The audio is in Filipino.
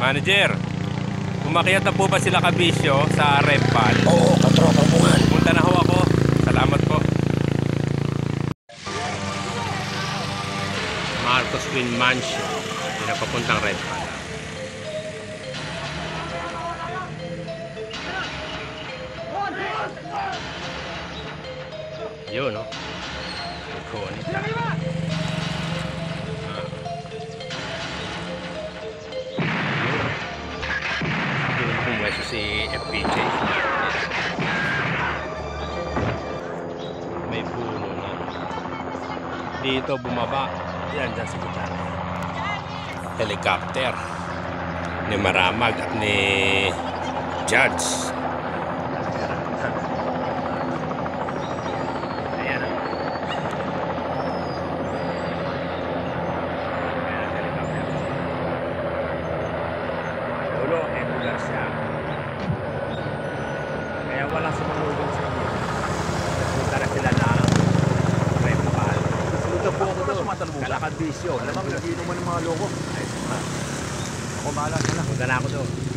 Manager, umakyat na po ba sila Kabisyo sa Rempal? Oo, katropa mo nga. Punta na ho ako. Salamat po. Marcos Twin Mansion. Hindi na papuntang Rempal. Yun, no? Ikonita. Yun kung pwesto si FPJ. May puno na. Dito bumaba. Yan, dyan sa gitara. Helicopter. Ni Maramag at ni Judge. Kaya wala sumunod sa inyo. Punta na sila ng Rempal. Sumunod po ako doon. Kalakad Bisyo. Alam mo, nagiinuman ng mga loko. Ako bahala ka na. Punta na ako doon.